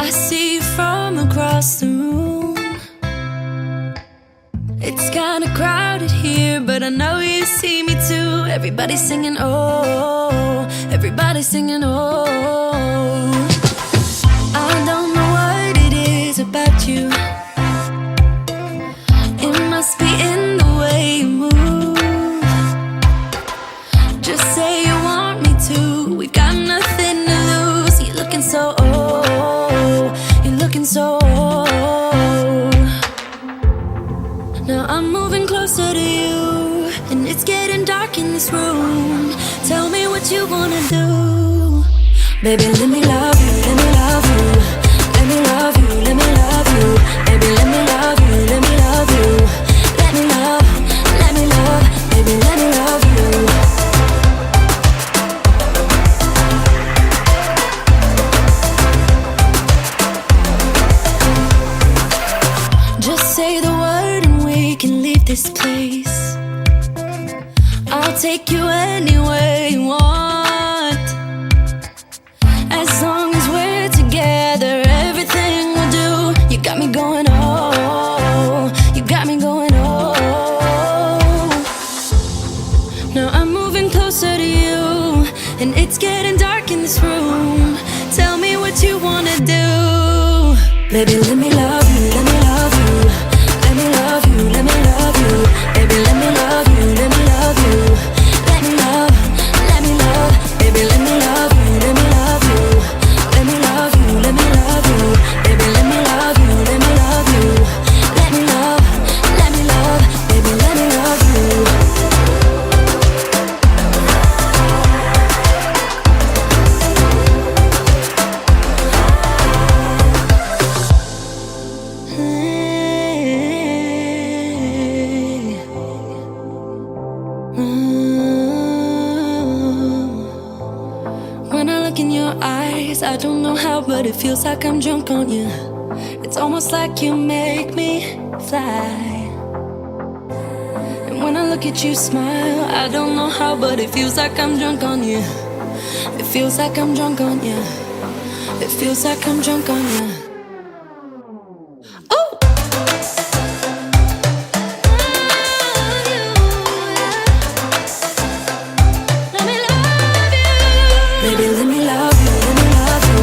I see you from across the room. It's kinda crowded here, but I know you see me too. Everybody's singing, oh, everybody's singing, oh. I don't know what it is about you. It must be in the way you move. Just say you want me to. We got nothing to lose. You're looking so old. You're looking so old. Now I'm moving closer to you, and it's getting dark in this room. Tell me what you wanna do. Baby, let me love you, let me love you. Let me love you, let me love you. Baby, let me love you, let me love you. Let me love, let me love. Baby, let me love you. Just say the word and we can leave this place. I'll take you anywhere you want. As long as we're together, everything we'll do. You got me going, oh. You got me going, oh. Now I'm moving closer to you, and it's getting dark in this room. Tell me what you wanna do. Baby, let me love you, let me love you. Let me love you, let me love you. Baby, let me love you, let me love you. Let me love, let me love. Baby, let me love you, let me love you. Let me love you, let me love you. Baby, let me love you, let me love you. Let me love, let me love. Baby, let me love you. When I look in your eyes, I don't know how, but it feels like I'm drunk on you. It's almost like you make me fly. And when I look at you smile, I don't know how, but it feels like I'm drunk on you. It feels like I'm drunk on you. It feels like I'm drunk on you. Oh! Baby, let me love you, let me love you.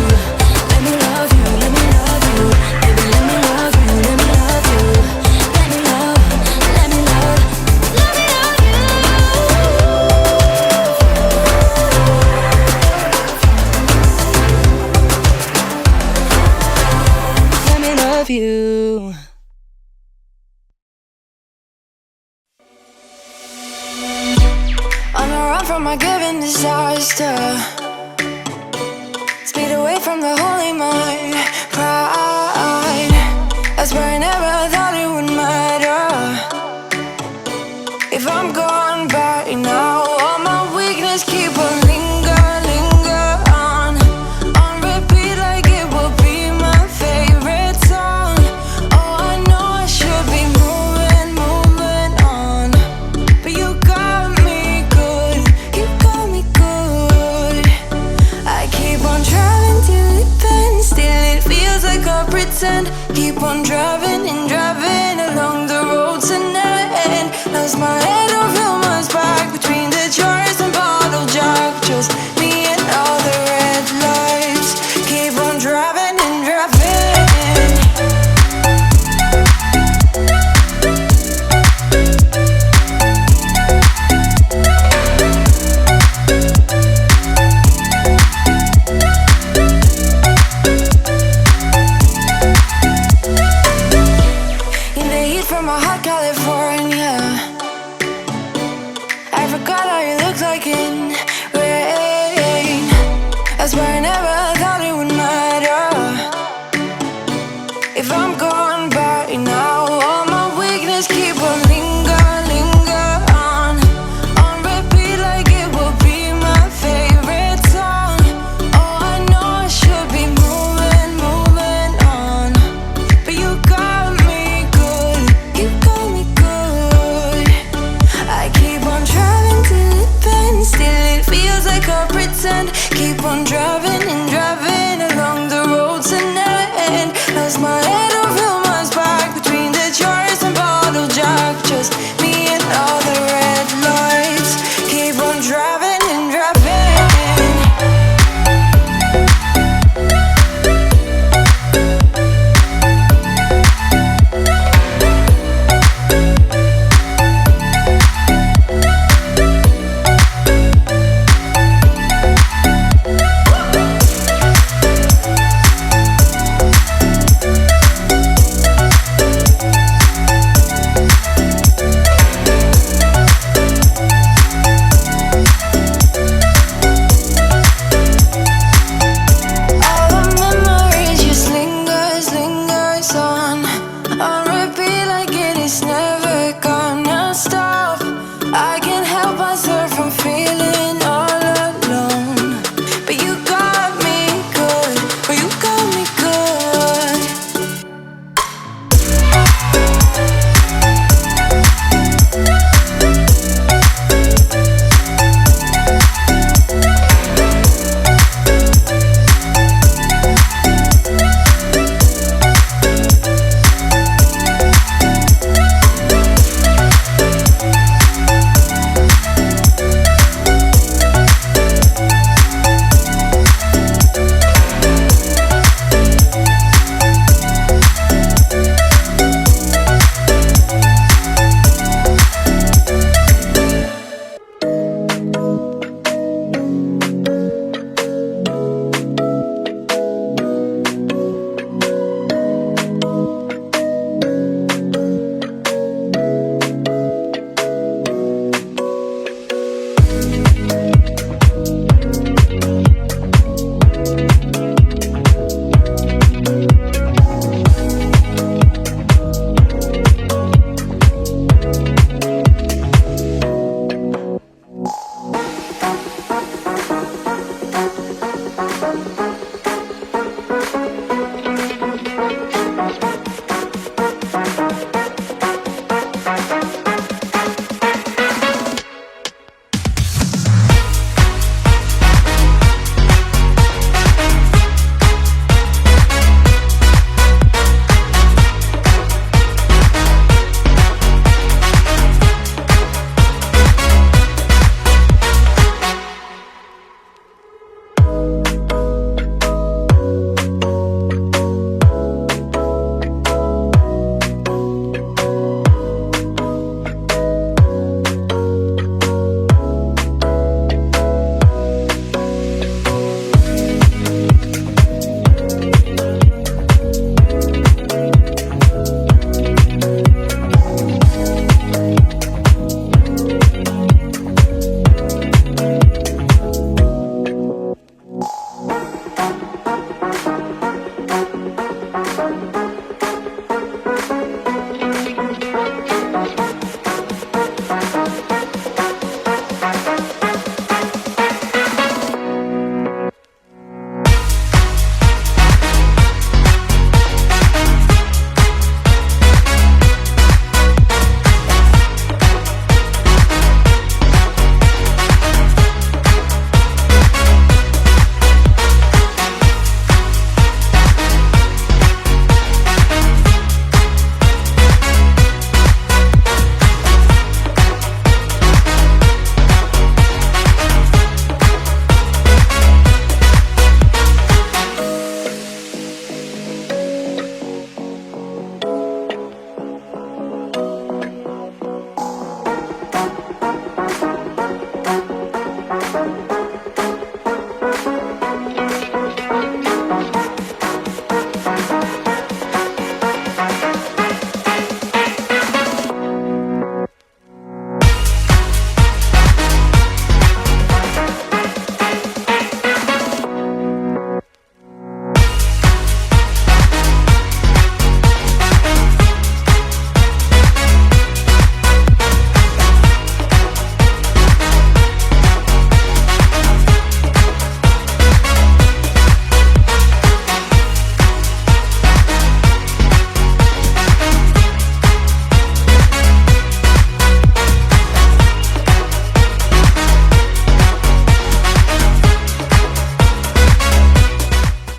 Let me love you, let me love you. Baby, let me love you, let me love you. Let me love, let me love. Let me love you. Let me love you. On the run from my given disaster, speed away from the holy mind, pride. I swear I never thought it would matter if I'm gone by now. All my weakness keep on linger on repeat like it will be my favorite song. Oh, I know I should be moving on, but you got me good, you got me good. I keep on driving till it bends, still it feels like I pretend. Keep on driving and driving along the road to never end. Lost my head, don't feel my spark between the jars and bottle jack. Just me and all the red lights. Keep on driving and driving. In the heat from my hot California, I forgot how you looked like in rain. I swear I never thought it would matter if I'm gone